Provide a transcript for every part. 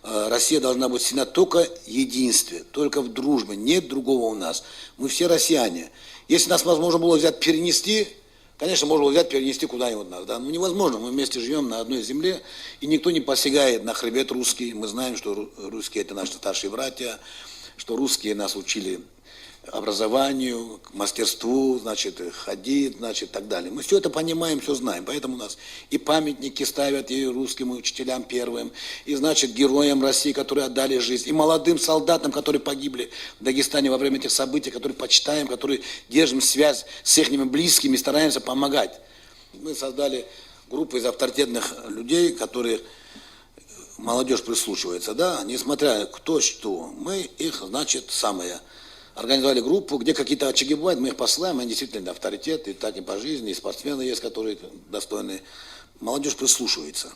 Россия должна быть сильна только в единстве, только в дружбе. Нет другого у нас. Мы все россияне. Если нас возможно было взять, перенести, конечно, можно было взять, перенести куда-нибудь надо. Да? Но невозможно. Мы вместе живем на одной земле, и никто не посягает на хребет русский. Мы знаем, что русские – это наши старшие братья, что русские нас учили образованию, мастерству, значит, ходить, значит, так далее. Мы все это понимаем, все знаем. Поэтому у нас и памятники ставят и русским учителям первым, и, значит, героям России, которые отдали жизнь, и молодым солдатам, которые погибли в Дагестане во время этих событий, которые почитаем, которые держим связь с их близкими, стараемся помогать. Мы создали группу из авторитетных людей, которые молодежь прислушивается, да, несмотря кто что, мы их, значит, организовали группу, где какие-то очаги бывают, мы их посылаем, они действительно авторитеты, и так и по жизни, и спортсмены есть, которые достойные. Молодежь прислушивается.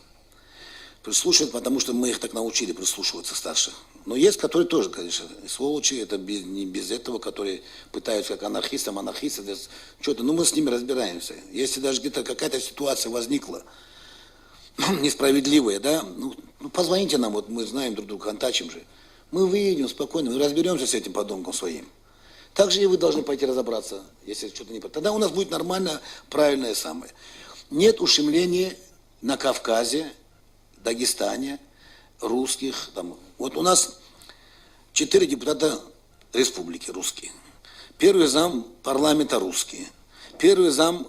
Прислушивает, потому что мы их так научили прислушиваться, старших. Но есть, которые тоже, конечно, сволочи, это не без этого, которые пытаются как анархисты, что-то, но мы с ними разбираемся. Если даже где-то какая-то ситуация возникла, несправедливая, да, ну позвоните нам, вот мы знаем друг друга, контачим же. Мы выедем спокойно, мы разберемся с этим подонком своим. Также и вы должны пойти разобраться, если что-то не... Тогда у нас будет нормально, правильное самое. Нет ущемления на Кавказе, Дагестане, русских. Там. Вот у нас 4 депутата республики русские. Первый зам парламента русские. Первый зам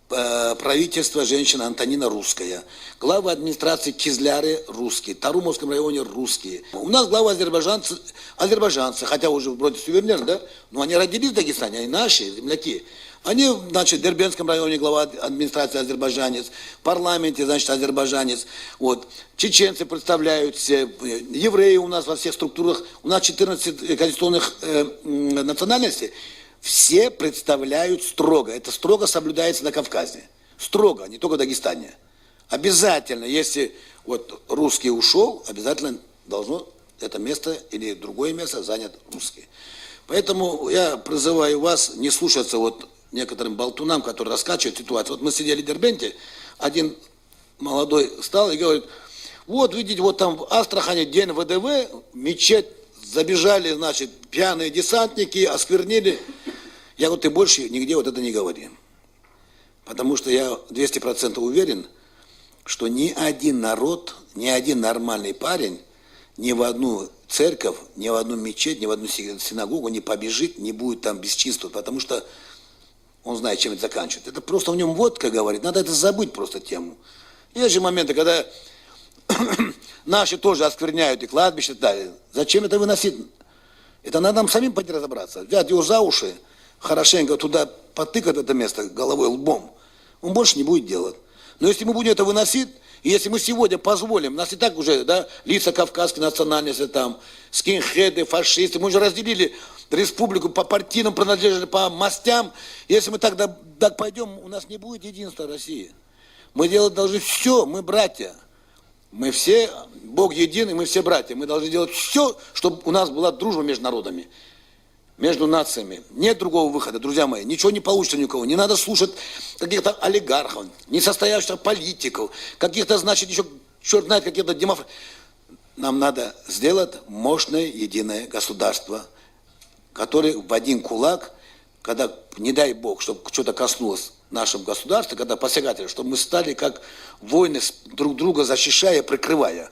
правительства женщина Антонина русская. Глава администрации Кизляры русские. В Тарумовском районе русские. У нас глава азербайджанцы, хотя уже вроде суверенер, да? Но они родились в Дагестане, они наши земляки. Они, значит, в Дербентском районе глава администрации азербайджанец, в парламенте, значит, азербайджанец. Вот. Чеченцы представляют все, евреи у нас во всех структурах, у нас 14 конституционных национальностей. Все представляют строго. Это строго соблюдается на Кавказе. Строго, не только в Дагестане. Обязательно, если вот русский ушел, обязательно должно это место или другое место занять русские. Поэтому я призываю вас не слушаться вот некоторым болтунам, которые раскачивают ситуацию. Вот мы сидели в Дербенте, один молодой встал и говорит, вот видите, вот там в Астрахани день ВДВ, мечеть, забежали, значит, пьяные десантники, осквернили. Я говорю, ты больше нигде вот это не говори. Потому что я 200% уверен, что ни один народ, ни один нормальный парень ни в одну церковь, ни в одну мечеть, ни в одну синагогу не побежит, не будет там бесчинствовать, потому что он знает, чем это заканчивается. Это просто в нем водка говорит, надо это забыть просто тему. Есть же моменты, когда наши тоже оскверняют и кладбище, да. Зачем это выносить? Это надо нам самим пойти разобраться. Взять его за уши, хорошенько туда потыкать это место головой, лбом. Он больше не будет делать. Но если мы будем это выносить, и если мы сегодня позволим, нас и так уже, да, лица кавказской национальности, там, скинхеды, фашисты, мы уже разделили республику по партийным принадлежностям, по мастям. Если мы так пойдем, у нас не будет единства России. Мы делать должны все, мы братья. Мы все, Бог един, и мы все братья. Мы должны делать все, чтобы у нас была дружба между народами, между нациями. Нет другого выхода, друзья мои. Ничего не получится ни у кого. Не надо слушать каких-то олигархов, несостоявшихся политиков, каких-то, значит, еще, черт знает, каких-то демофрат. Нам надо сделать мощное единое государство, которое в один кулак, когда, не дай Бог, чтобы что-то коснулось нашего государства, когда посягательство, чтобы мы стали как воины, друг друга защищая, прикрывая.